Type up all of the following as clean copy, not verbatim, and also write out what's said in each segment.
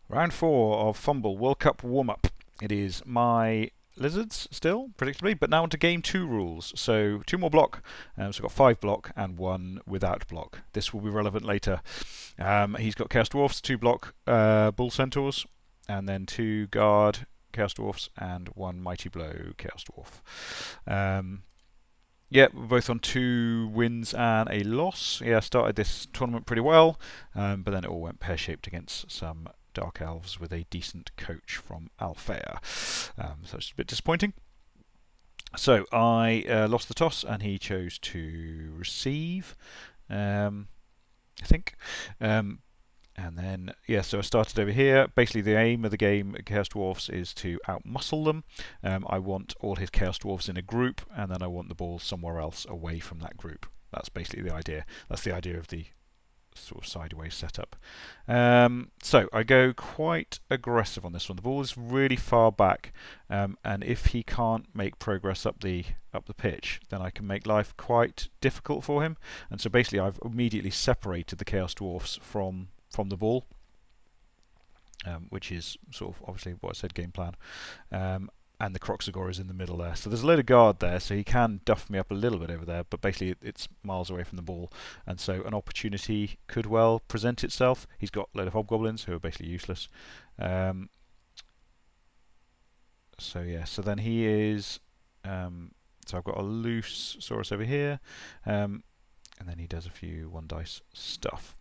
Round 4 of Fumbbl World Cup warm-up. It is my Lizards still, predictably, but now onto Game 2 rules. So 2 more block, so I've got 5 block and 1 without block. This will be relevant later. He's got Chaos Dwarfs, 2 block Bull Centaurs, and then 2 guard Chaos Dwarfs and 1 Mighty Blow Chaos Dwarf. Yeah, we're both on 2 wins and a loss. Yeah, started this tournament pretty well, but then it all went pear-shaped against some Dark Elves with a decent coach from Alfea. So it's a bit disappointing. So I lost the toss and he chose to receive, I think. And then, yeah, so I started over here. Basically, the aim of the game at Chaos Dwarfs is to outmuscle them. I want all his Chaos Dwarfs in a group, and then I want the ball somewhere else away from that group. That's basically the idea. That's the idea of the sort of sideways setup. So I go quite aggressive on this one. The ball is really far back, and if he can't make progress up the pitch, then I can make life quite difficult for him. And so basically, I've immediately separated the Chaos Dwarfs from the ball, which is sort of obviously what I said, game plan. And the Croxagore is in the middle there. So there's a load of guard there, so he can duff me up a little bit over there, but basically it's miles away from the ball. And so an opportunity could well present itself. He's got a load of Hobgoblins who are basically useless. So yeah, so then he is... so I've got a loose Saurus over here, and then he does a few 1 dice stuff.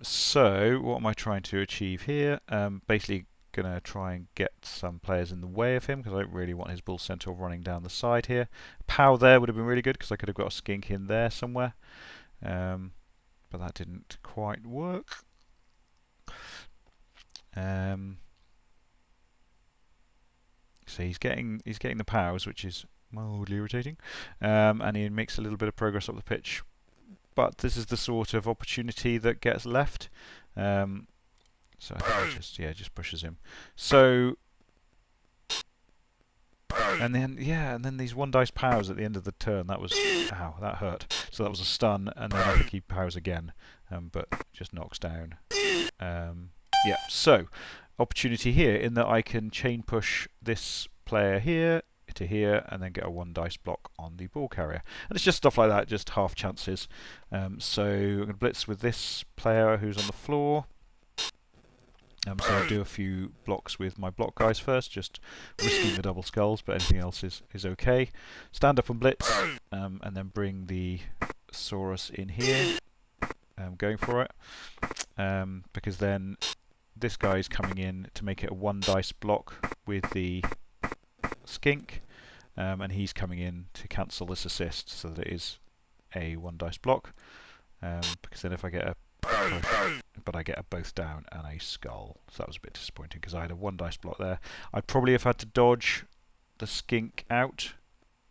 So what am I trying to achieve here? Basically going to try and get some players in the way of him because I don't really want his Bull Centaur running down the side here. Pow there would have been really good because I could have got a skink in there somewhere, but that didn't quite work. So he's getting the pows, which is mildly irritating, and he makes a little bit of progress up the pitch. But this is the sort of opportunity that gets left. So I think just pushes him. So and then these 1 dice pows at the end of the turn. That was ow, that hurt. So that was a stun, and then I think he pows again, but just knocks down. Yeah. So opportunity here in that I can chain push this player here to here and then get a 1 dice block on the ball carrier, and it's just stuff like that, just half chances. So I'm going to blitz with this player who's on the floor. So I'll do a few blocks with my block guys first, just risking the double skulls, but anything else is okay. Stand up and blitz, and then bring the Saurus in here, going for it, because then this guy's coming in to make it a 1 dice block with the skink, and he's coming in to cancel this assist so that it is a 1 dice block, because then if I get a push, but I get a both down and a skull, so that was a bit disappointing because I had a 1 dice block there. I'd probably have had to dodge the skink out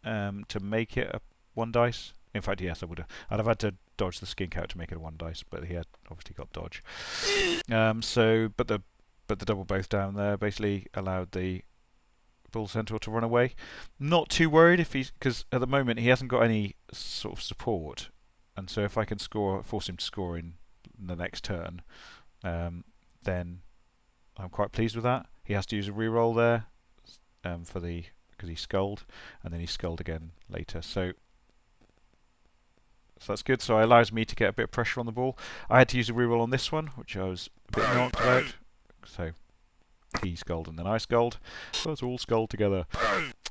to make it a 1 dice. In fact, yes, I would have. I'd have had to dodge the skink out to make it a 1 dice, but he had obviously got dodge. But the double both down there basically allowed the Bull Centaur to run away. Not too worried because at the moment he hasn't got any sort of support, and so if I can force him to score in the next turn, then I'm quite pleased with that. He has to use a reroll there because he sculled, and then he sculled again later. So that's good. So it allows me to get a bit of pressure on the ball. I had to use a reroll on this one, which I was a bit knocked about. So he sculled and then I sculled. So it's all sculled together.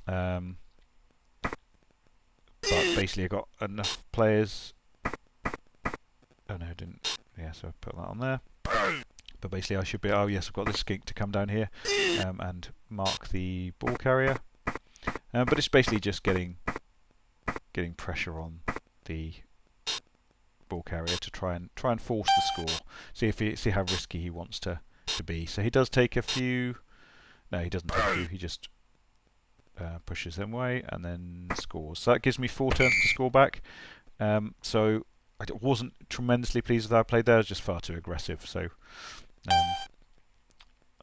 But basically I got enough players. Oh no, I didn't. Yeah, so I put that on there. But basically I should be, oh yes, I've got this skink to come down here and mark the ball carrier. But it's basically just getting pressure on the ball carrier to try and force the score. See how risky he wants to be. So he does take a few. No, he doesn't take a few. He just pushes them away and then scores. So that gives me 4 turns to score back. So I wasn't tremendously pleased with how I played there. I was just far too aggressive. So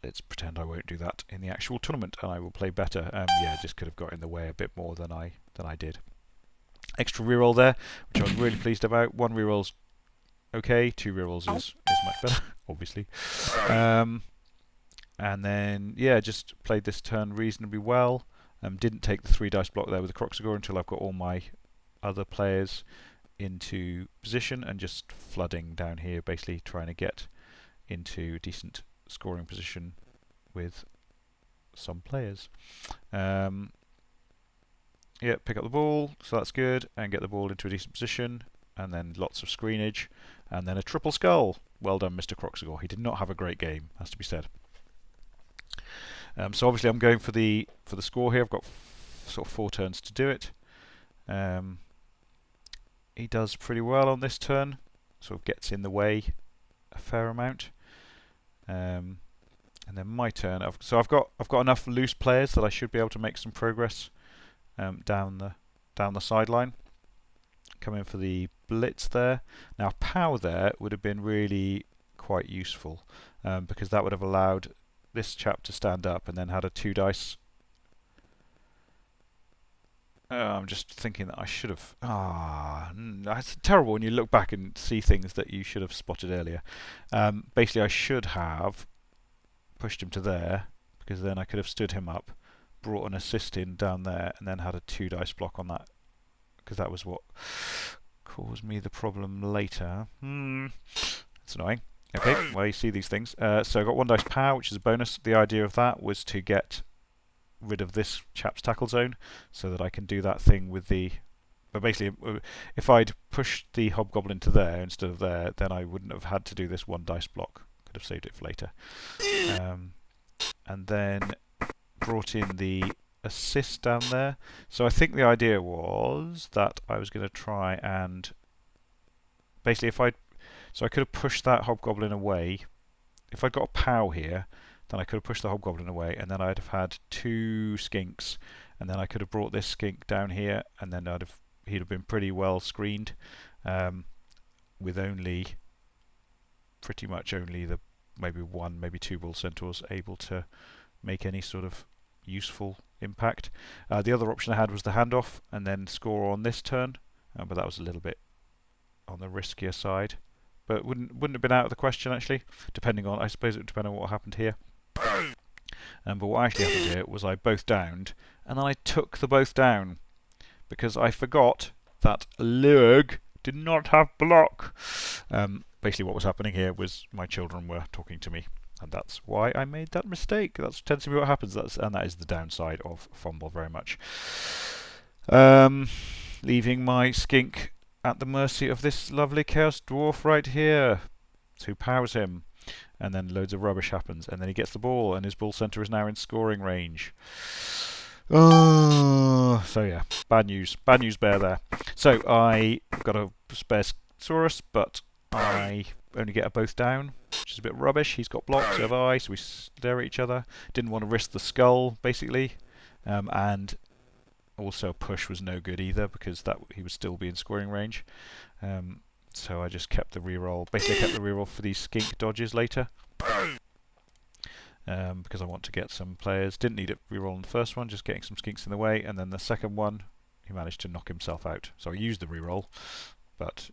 let's pretend I won't do that in the actual tournament, and I will play better. Yeah, just could have got in the way a bit more than I did. Extra reroll there, which I was really pleased about. 1 reroll's okay. 2 rerolls is much better, obviously. And then, yeah, just played this turn reasonably well. Didn't take the 3 dice block there with the Croxagore until I've got all my other players into position, and just flooding down here, basically trying to get into a decent scoring position with some players. Yeah, pick up the ball, so that's good, and get the ball into a decent position, and then lots of screenage, and then a triple skull. Well done, Mr. Croxagore. He did not have a great game, has to be said. So obviously I'm going for the score here. I've got sort of 4 turns to do it. He does pretty well on this turn, sort of gets in the way a fair amount. And then my turn. So I've got enough loose players that I should be able to make some progress down the sideline. Come in for the blitz there. Now pow there would have been really quite useful, because that would have allowed this chap to stand up and then had a 2 dice. I'm just thinking that I should have. It's terrible when you look back and see things that you should have spotted earlier. Basically, I should have pushed him to there, because then I could have stood him up, brought an assist in down there, and then had a 2 dice block on that, because that was what caused me the problem later. That's annoying. Okay, well, you see these things. So I got 1 dice power, which is a bonus. The idea of that was to get rid of this chap's tackle zone, so that I can do that thing with the... But basically, if I'd pushed the hobgoblin to there instead of there, then I wouldn't have had to do this 1 dice block. Could have saved it for later. And then brought in the assist down there. So I think the idea was that I was going to try and... Basically, so I could have pushed that hobgoblin away. If I'd got a POW here, then I could have pushed the hobgoblin away, and then I'd have had 2 skinks, and then I could have brought this skink down here, and then he'd have been pretty well screened, with pretty much only maybe 1, maybe 2 bull centaurs able to make any sort of useful impact. The other option I had was the handoff and then score on this turn, but that was a little bit on the riskier side. But wouldn't have been out of the question, actually, I suppose it would depend on what happened here. But what actually happened here was I both downed, and then I took the both down, because I forgot that Lurg did not have block. Basically what was happening here was my children were talking to me, and that's why I made that mistake. That tends to be what happens, and that is the downside of Fumbbl very much. Leaving my skink at the mercy of this lovely Chaos Dwarf right here, who powers him, and then loads of rubbish happens, and then he gets the ball, and his bull center is now in scoring range. So yeah, bad news bear there. So I got a spare Saurus, but I only get a both down, which is a bit rubbish. He's got blocks, so have I, so we stare at each other. Didn't want to risk the skull, basically, and also push was no good either, because he would still be in scoring range. So I just kept the reroll. Basically, I kept the reroll for these skink dodges later, because I want to get some players. Didn't need it reroll on the first one, just getting some skinks in the way, and then the second one, he managed to knock himself out. So I used the reroll, but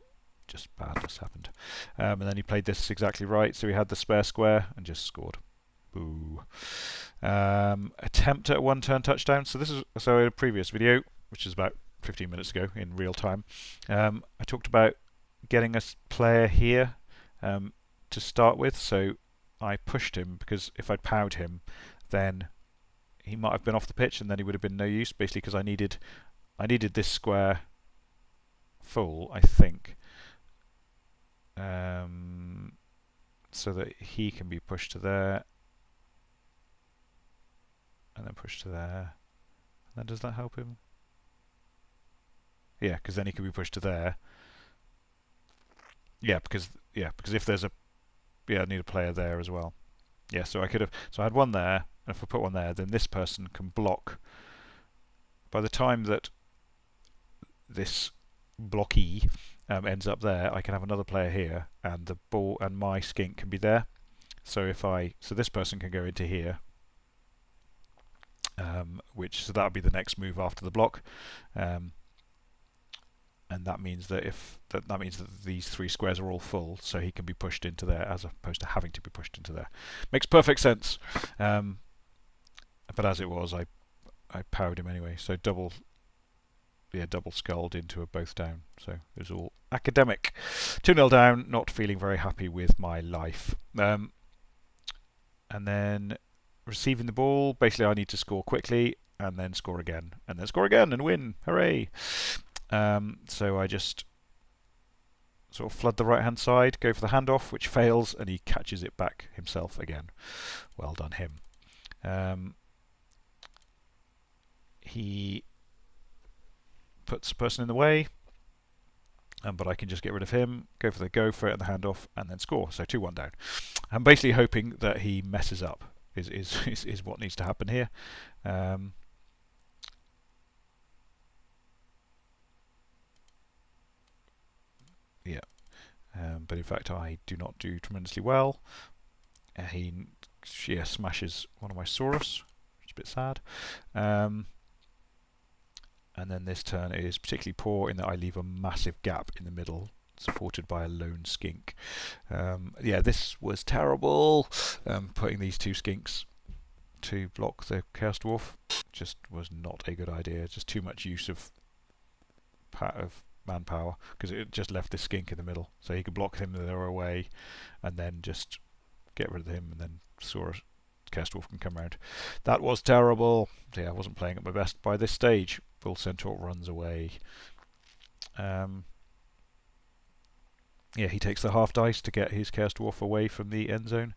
just badness happened. And then he played this exactly right, so he had the spare square and just scored. Boo. Attempt at a 1-turn touchdown. So in a previous video, which is about 15 minutes ago in real time, I talked about getting a player here to start with. So I pushed him, because if I'd powed him, then he might have been off the pitch, and then he would have been no use. Basically, because I needed this square full, I think, so that he can be pushed to there, and then pushed to there. And then does that help him? Yeah, because then he can be pushed to there. Yeah, because if there's I need a player there as well. Yeah, so I had one there, and if I put one there, then this person can block. By the time that this blocky ends up there, I can have another player here, and the ball and my skink can be there. So this person can go into here, so that would be the next move after the block, and and that means that that means that these 3 squares are all full, so he can be pushed into there as opposed to having to be pushed into there. Makes perfect sense. But as it was, I powered him anyway. So double sculled into a both down. So it was all academic. 2-0 down. Not feeling very happy with my life. And then receiving the ball. Basically, I need to score quickly and then score again, and then score again and win. Hooray! So I just sort of flood the right hand side, go for the handoff, which fails, and he catches it back himself again. Well done him. He puts a person in the way, but I can just get rid of him, go for it and the handoff, and then score. So 2-1 down. I'm basically hoping that he messes up. Is what needs to happen here. Yeah, but in fact I do not do tremendously well. He smashes one of my Saurus, which is a bit sad. And then this turn is particularly poor in that I leave a massive gap in the middle, supported by a lone skink. Yeah, this was terrible. Putting these 2 skinks to block the Chaos Dwarf just was not a good idea. Just too much use of manpower, because it just left this skink in the middle, so he could block him the other way, and then just get rid of him, and then Chaos Dwarf can come around. That was terrible. So yeah, I wasn't playing at my best by this stage. Bull Centaur runs away. Yeah, he takes the half dice to get his Chaos Dwarf away from the end zone.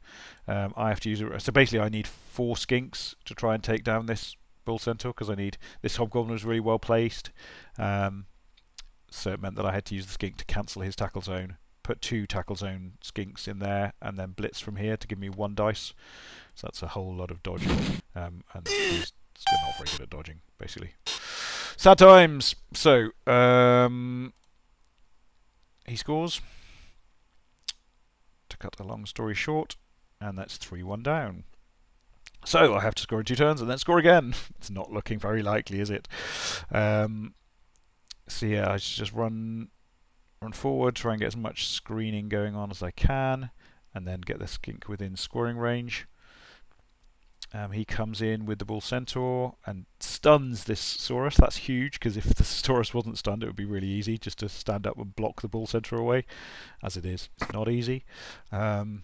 I have to use it. So basically, I need 4 skinks to try and take down this Bull Centaur, because I need this Hobgoblin was really well placed. So it meant that I had to use the skink to cancel his tackle zone, put 2 tackle zone skinks in there, and then blitz from here to give me 1 dice. So that's a whole lot of dodging, and he's still not very good at dodging, basically. Sad times. So he scores. To cut a long story short, and that's 3-1 down. So I have to score in 2 turns and then score again. It's not looking very likely, is it? So yeah, I should just run forward, try and get as much screening going on as I can, and then get the skink within scoring range. He comes in with the Bull Centaur and stuns this Saurus. That's huge, because if the Saurus wasn't stunned, it would be really easy just to stand up and block the Bull Centaur away. As it is, it's not easy. So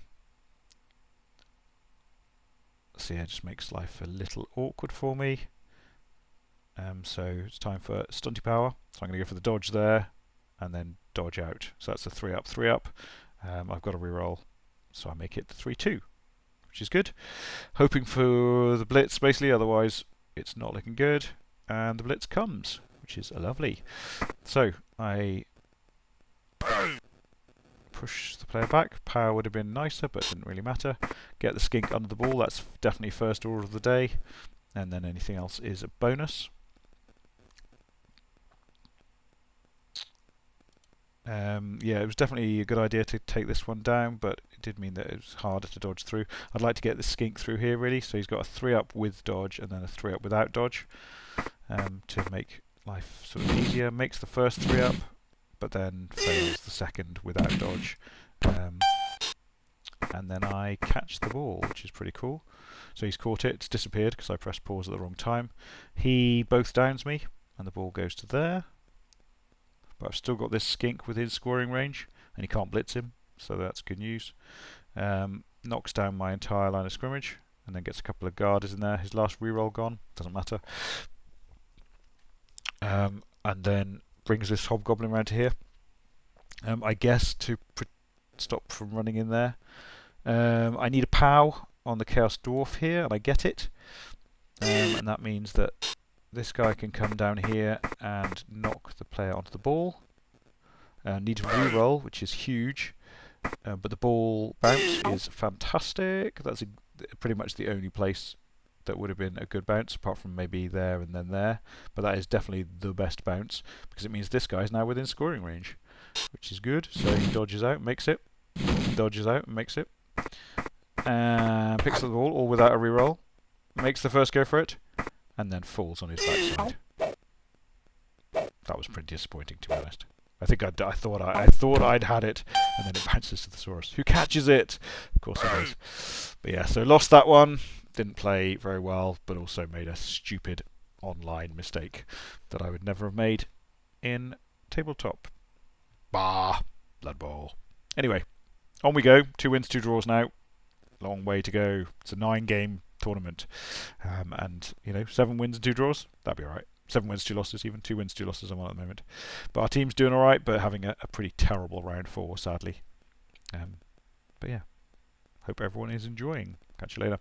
yeah, it just makes life a little awkward for me. So it's time for Stunty Power. So I'm going to go for the dodge there, and then dodge out. So that's a 3-up, 3-up. I've got a reroll, so I make it 3-2. Which is good. Hoping for the blitz, basically, otherwise it's not looking good. And the blitz comes, which is lovely. So I push the player back. Power would have been nicer, but it didn't really matter. Get the skink under the ball. That's definitely first order of the day. And then anything else is a bonus. Yeah, it was definitely a good idea to take this one down, but it did mean that it was harder to dodge through. I'd like to get the skink through here, really. So he's got a 3-up with dodge and then a 3-up without dodge, to make life sort of easier. Makes the first 3-up, but then fails the second without dodge. And then I catch the ball, which is pretty cool. So he's caught it. It's disappeared because I pressed pause at the wrong time. He both downs me, and the ball goes to there. But I've still got this skink within scoring range, and he can't blitz him, so that's good news. Knocks down my entire line of scrimmage, and then gets a couple of guarders in there. His last reroll gone, doesn't matter. And then brings this Hobgoblin around to here. I guess to stop from running in there. I need a POW on the Chaos Dwarf here, and I get it. And that means that this guy can come down here and knock the player onto the ball. Need a reroll, which is huge. But the ball bounce is fantastic. That's pretty much the only place that would have been a good bounce, apart from maybe there and then there. But that is definitely the best bounce, because it means this guy is now within scoring range, which is good. So he dodges out, makes it. Dodges out and makes it. Picks up the ball, all without a reroll. Makes the first go for it, and then falls on his backside. That was pretty disappointing, to be honest. I thought I'd had it, and then it bounces to the Saurus, who catches it. Of course it does. But yeah, so lost that one. Didn't play very well, but also made a stupid online mistake that I would never have made in tabletop. Bah, Blood Bowl. Anyway, on we go. 2 wins, 2 draws now. Long way to go. It's a 9-game tournament, and 7 wins and 2 draws. That'd be all right. 7 wins, 2 losses, even 2 wins, 2 losses. I'm on at the moment, but our team's doing all right, but having a pretty terrible round 4, sadly. But yeah, hope everyone is enjoying. Catch you later.